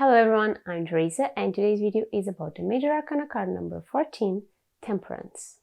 Hello everyone, I'm Teresa and today's video is about the Major Arcana card number 14, Temperance.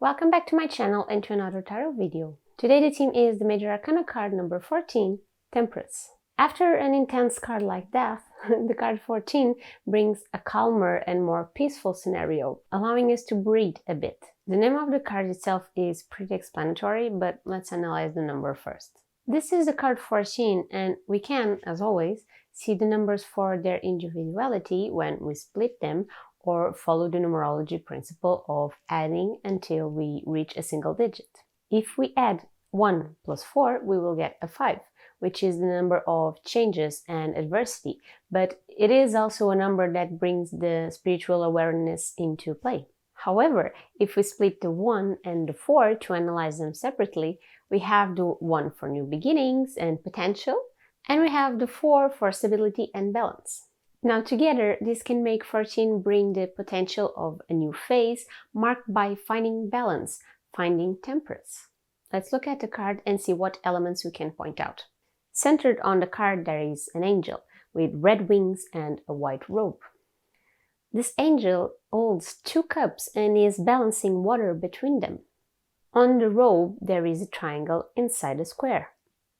Welcome back to my channel and to another tarot video. Today the theme is the Major Arcana card number 14, Temperance. After an intense card like death, the card 14 brings a calmer and more peaceful scenario, allowing us to breathe a bit. The name of the card itself is pretty explanatory, but let's analyze the number first. This is the card 14 and we can, as always, see the numbers for their individuality when we split them or follow the numerology principle of adding until we reach a single digit. If we add 1 plus 4, we will get a 5, which is the number of changes and adversity, but it is also a number that brings the spiritual awareness into play. However, if we split the 1 and the 4 to analyze them separately, we have the 1 for new beginnings and potential, and we have the 4 for stability and balance. Now together, this can make 14 bring the potential of a new phase marked by finding balance, finding temperance. Let's look at the card and see what elements we can point out. Centered on the card there is an angel with red wings and a white robe. This angel holds 2 cups and is balancing water between them. On the robe there is a triangle inside a square.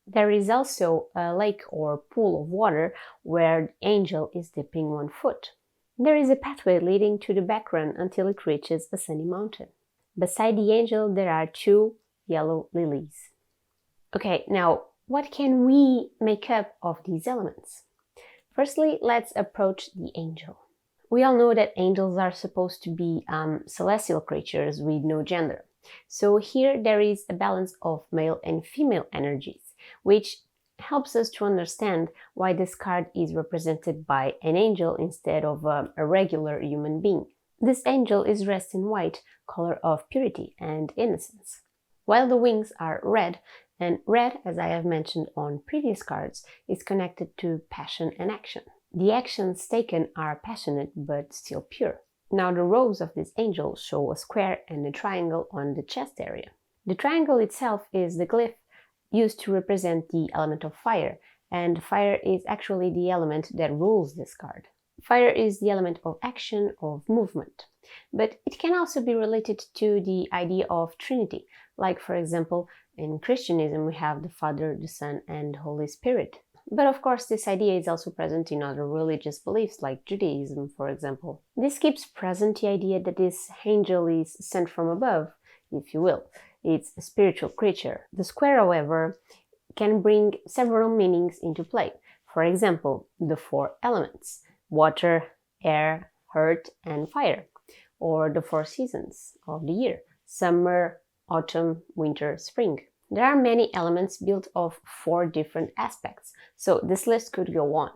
There is also a lake or pool of water where the angel is dipping 1 foot. There is a pathway leading to the background until it reaches a sunny mountain. Beside the angel there are 2 yellow lilies. Okay, now what can we make up of these elements? Firstly, let's approach the angel. We all know that angels are supposed to be celestial creatures with no gender. So here there is a balance of male and female energies, which helps us to understand why this card is represented by an angel instead of a regular human being. This angel is dressed in white, color of purity and innocence, while the wings are red, and red, as I have mentioned on previous cards, is connected to passion and action. The actions taken are passionate but still pure. Now the robes of this angel show a square and a triangle on the chest area. The triangle itself is the glyph used to represent the element of fire, and fire is actually the element that rules this card. Fire is the element of action, of movement, but it can also be related to the idea of Trinity, like for example in Christianism we have the Father, the Son and the Holy Spirit. But of course this idea is also present in other religious beliefs like Judaism, for example. This keeps present the idea that this angel is sent from above, if you will. It's a spiritual creature. The square, however, can bring several meanings into play. For example, the 4 elements: water, air, earth, and fire, or the 4 seasons of the year: summer, autumn, winter, spring. There are many elements built of 4 different aspects, so this list could go on.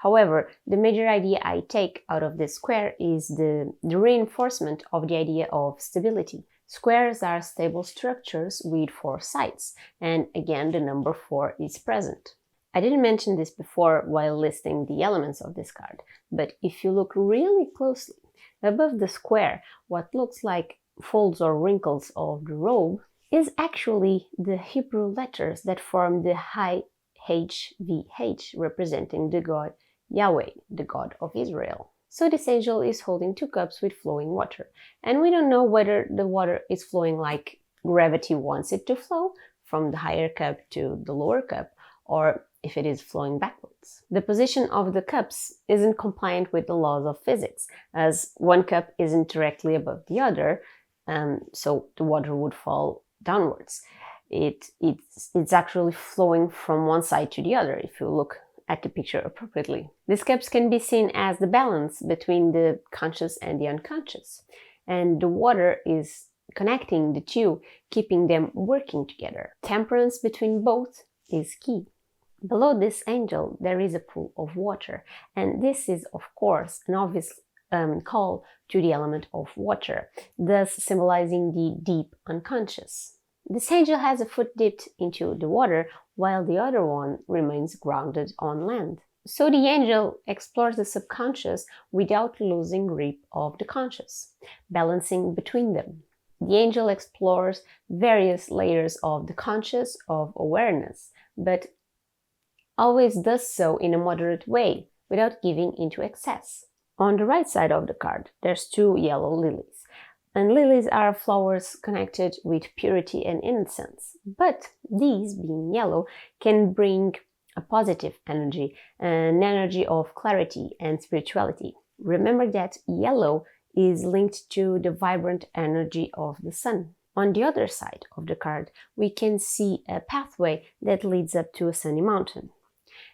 However, the major idea I take out of this square is the reinforcement of the idea of stability. Squares are stable structures with 4 sides, and again the number 4 is present. I didn't mention this before while listing the elements of this card, but if you look really closely, above the square, what looks like folds or wrinkles of the robe is actually the Hebrew letters that form the high HVH, representing the god Yahweh, the God of Israel. So this angel is holding 2 cups with flowing water, and we don't know whether the water is flowing like gravity wants it to flow, from the higher cup to the lower cup, or if it is flowing backwards. The position of the cups isn't compliant with the laws of physics, as 1 cup isn't directly above the other, so the water would fall downwards. It's actually flowing from one side to the other if you look at the picture appropriately. These cups can be seen as the balance between the conscious and the unconscious, and the water is connecting the two, keeping them working together. Temperance between both is key. Below this angel, there is a pool of water, and this is, of course, an obvious call to the element of water, thus symbolizing the deep unconscious. This angel has a foot dipped into the water, while the other one remains grounded on land. So the angel explores the subconscious without losing grip of the conscious, balancing between them. The angel explores various layers of the conscious of awareness, but always does so in a moderate way, without giving into excess. On the right side of the card, there's 2 yellow lilies. And lilies are flowers connected with purity and innocence. But these, being yellow, can bring a positive energy, an energy of clarity and spirituality. Remember that yellow is linked to the vibrant energy of the sun. On the other side of the card, we can see a pathway that leads up to a sunny mountain.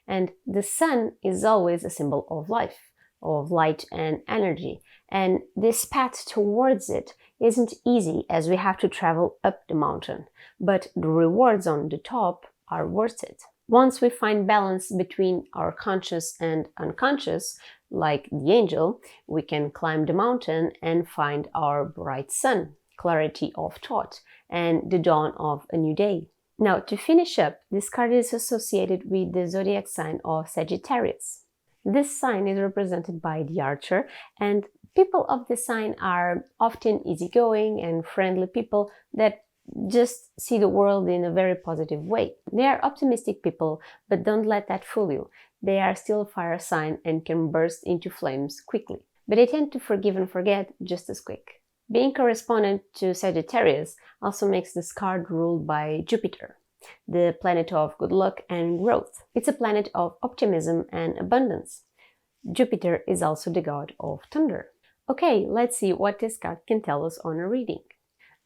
And the sun is always a symbol of life, of light and energy. And this path towards it isn't easy, as we have to travel up the mountain. But the rewards on the top are worth it. Once we find balance between our conscious and unconscious, like the angel, we can climb the mountain and find our bright sun, clarity of thought, and the dawn of a new day. Now, to finish up, this card is associated with the Zodiac sign of Sagittarius. This sign is represented by the archer, and people of this sign are often easygoing and friendly people that just see the world in a very positive way. They are optimistic people, but don't let that fool you. They are still a fire sign and can burst into flames quickly. But they tend to forgive and forget just as quick. Being correspondent to Sagittarius also makes this card ruled by Jupiter, the planet of good luck and growth. It's a planet of optimism and abundance. Jupiter is also the god of thunder. Okay, let's see what this card can tell us on a reading.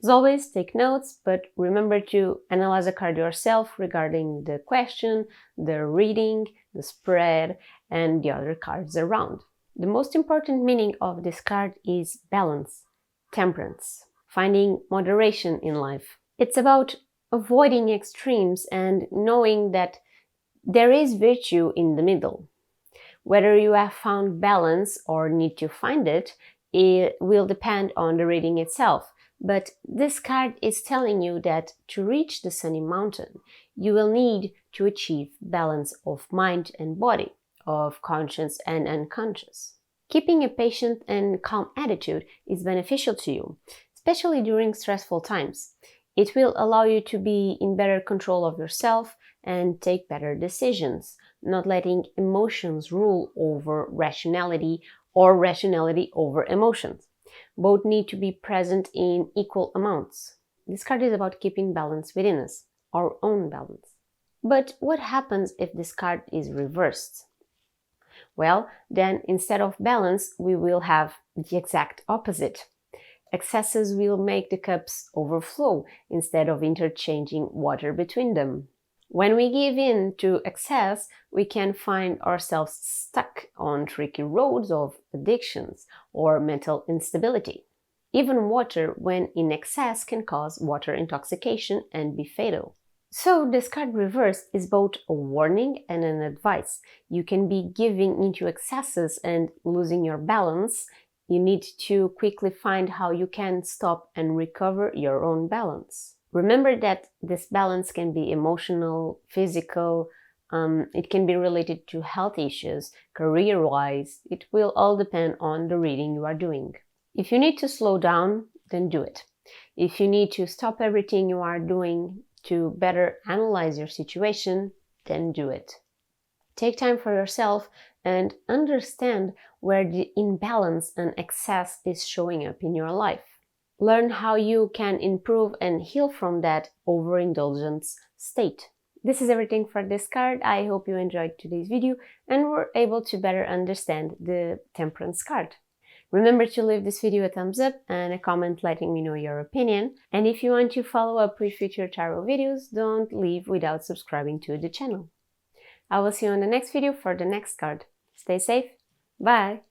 As always, take notes, but remember to analyze a card yourself regarding the question, the reading, the spread, and the other cards around. The most important meaning of this card is balance, temperance, finding moderation in life. It's about avoiding extremes and knowing that there is virtue in the middle. Whether you have found balance or need to find it, it will depend on the reading itself. But this card is telling you that to reach the sunny mountain, you will need to achieve balance of mind and body, of conscious and unconscious. Keeping a patient and calm attitude is beneficial to you, especially during stressful times. It will allow you to be in better control of yourself and take better decisions, not letting emotions rule over rationality or rationality over emotions. Both need to be present in equal amounts. This card is about keeping balance within us, our own balance. But what happens if this card is reversed? Well, then instead of balance, we will have the exact opposite. Excesses will make the cups overflow instead of interchanging water between them. When we give in to excess, we can find ourselves stuck on tricky roads of addictions or mental instability. Even water, when in excess, can cause water intoxication and be fatal. So this card reversed is both a warning and an advice. You can be giving into excesses and losing your balance. You need to quickly find how you can stop and recover your own balance. Remember that this balance can be emotional, physical, it can be related to health issues, career-wise. It will all depend on the reading you are doing. If you need to slow down, then do it. If you need to stop everything you are doing to better analyze your situation, then do it. Take time for yourself and understand where the imbalance and excess is showing up in your life. Learn how you can improve and heal from that overindulgence state. This is everything for this card. I hope you enjoyed today's video and were able to better understand the Temperance card. Remember to leave this video a thumbs up and a comment letting me know your opinion. And if you want to follow up with future tarot videos, don't leave without subscribing to the channel. I will see you on the next video for the next card. Stay safe. Bye!